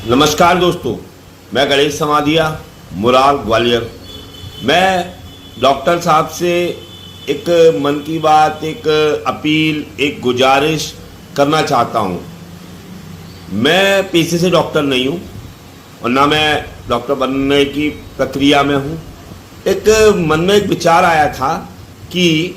नमस्कार दोस्तों, मैं गणेश समाधिया, मुरार, ग्वालियर। मैं डॉक्टर साहब से एक मन की बात, एक अपील, एक गुजारिश करना चाहता हूँ। मैं पेशे से डॉक्टर नहीं हूँ और ना मैं डॉक्टर बनने की प्रक्रिया में हूँ। एक मन में एक विचार आया था कि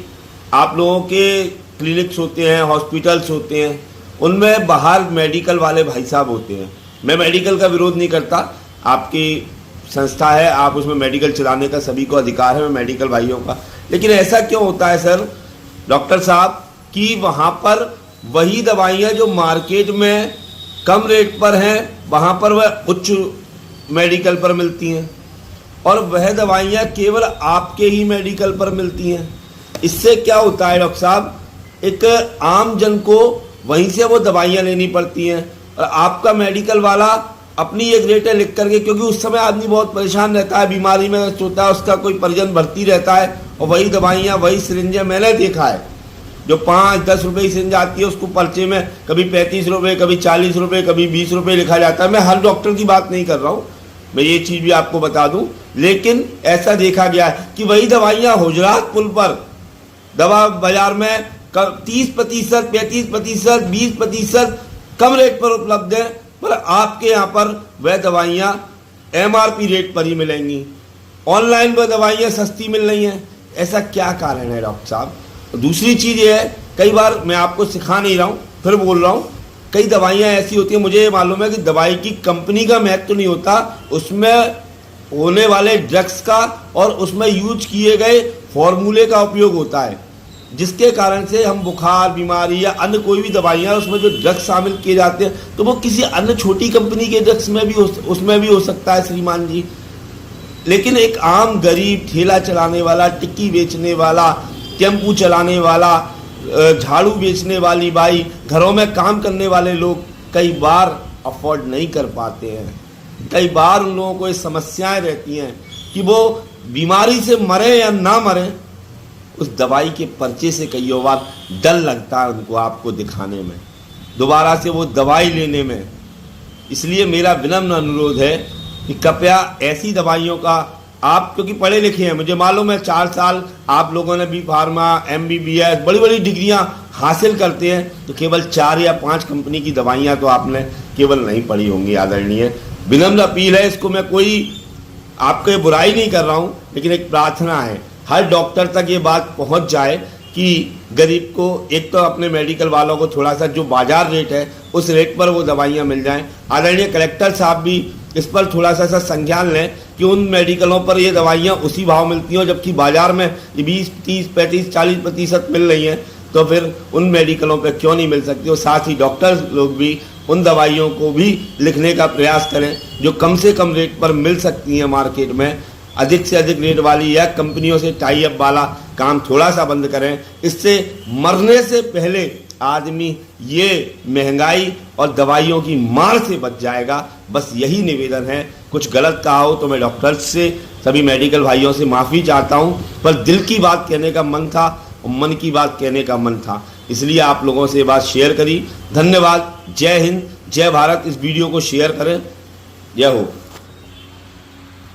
आप लोगों के क्लिनिक्स होते हैं, हॉस्पिटल्स होते हैं, उनमें बाहर मेडिकल वाले भाई साहब होते हैं। मैं मेडिकल का विरोध नहीं करता, आपकी संस्था है, आप उसमें मेडिकल चलाने का सभी को अधिकार है, मैं मेडिकल भाइयों का। लेकिन ऐसा क्यों होता है सर डॉक्टर साहब कि वहाँ पर वही दवाइयाँ जो मार्केट में कम रेट पर हैं, वहाँ पर वह उच्च मेडिकल पर मिलती हैं और वह दवाइयाँ केवल आपके ही मेडिकल पर मिलती हैं। इससे क्या होता है डॉक्टर साहब, एक आम जन को वहीं से वो दवाइयाँ लेनी पड़ती हैं और आपका मेडिकल वाला अपनी एक रेटें लिख करके, क्योंकि उस समय आदमी बहुत परेशान रहता है, बीमारी में होता है, उसका कोई परिजन भर्ती रहता है और वही दवाइयाँ, वही सिरिंजें मैंने देखा है जो 5-10 रुपये की सिरिंज आती है, उसको पर्चे में कभी 35 रुपये, कभी 40 रुपये, कभी 20 रुपये लिखा जाता है। मैं हर डॉक्टर की बात नहीं कर रहा हूँ, मैं ये चीज़ भी आपको बता दूँ। लेकिन ऐसा देखा गया है कि वही दवाइयाँ हुजरात पुल पर दवा बाजार में 30%, 35%, 20% कम रेट पर उपलब्ध है, पर आपके यहाँ पर वह दवाइयाँ MRP रेट पर ही मिलेंगी। ऑनलाइन वह दवाइयाँ सस्ती मिल रही हैं। ऐसा क्या कारण है डॉक्टर साहब? दूसरी चीज़ ये है, कई बार मैं आपको सिखा नहीं रहा हूँ, फिर बोल रहा हूँ, कई दवाइयाँ ऐसी होती हैं, मुझे ये मालूम है कि दवाई की कंपनी का महत्व नहीं होता, उसमें होने वाले ड्रग्स का और उसमें यूज किए गए फॉर्मूले का उपयोग होता है, जिसके कारण से हम बुखार, बीमारी या अन्य कोई भी दवाइयाँ उसमें जो ड्रग्स शामिल किए जाते हैं, तो वो किसी अन्य छोटी कंपनी के ड्रग्स में भी उसमें भी हो सकता है श्रीमान जी। लेकिन एक आम गरीब ठेला चलाने वाला, टिक्की बेचने वाला, टेम्पू चलाने वाला, झाड़ू बेचने वाली बाई, घरों में काम करने वाले लोग कई बार अफोर्ड नहीं कर पाते हैं। कई बार उन लोगों को ये समस्याएं रहती हैं कि वो बीमारी से मरे या ना मरे, उस दवाई के पर्चे से कई बार डर लगता है उनको आपको दिखाने में, दोबारा से वो दवाई लेने में। इसलिए मेरा विनम्र अनुरोध है कि कृपया ऐसी दवाइयों का, आप क्योंकि पढ़े लिखे हैं, मुझे मालूम है 4 साल आप लोगों ने भी फार्मा, MBBS बड़ी बड़ी डिग्रियां हासिल करते हैं, तो केवल 4 या 5 कंपनी की दवाइयां तो आपने केवल नहीं पढ़ी होंगी। आदरणीय विनम्र अपील है, इसको मैं कोई आपके बुराई नहीं कर रहा हूं, लेकिन एक प्रार्थना है हर डॉक्टर तक ये बात पहुंच जाए कि गरीब को एक तो अपने मेडिकल वालों को थोड़ा सा जो बाजार रेट है उस रेट पर वो दवाइयाँ मिल जाएं। आदरणीय कलेक्टर साहब भी इस पर थोड़ा सा संज्ञान लें कि उन मेडिकलों पर ये दवाइयाँ उसी भाव मिलती हैं, जबकि बाजार में 20, 30, 35, 40% मिल रही हैं, तो फिर उन मेडिकलों पर क्यों नहीं मिल सकती। और साथ ही डॉक्टर लोग भी उन दवाइयों को भी लिखने का प्रयास करें जो कम से कम रेट पर मिल सकती हैं मार्केट में। अधिक से अधिक रेट वाली या कंपनियों से टाई अप वाला काम थोड़ा सा बंद करें। इससे मरने से पहले आदमी ये महंगाई और दवाइयों की मार से बच जाएगा। बस यही निवेदन है। कुछ गलत कहा हो तो मैं डॉक्टर्स से, सभी मेडिकल भाइयों से माफ़ी चाहता हूँ, पर दिल की बात कहने का मन था और मन की बात कहने का मन था, इसलिए आप लोगों से ये बात शेयर करी। धन्यवाद। जय हिंद, जय भारत। इस वीडियो को शेयर करें। जय हो।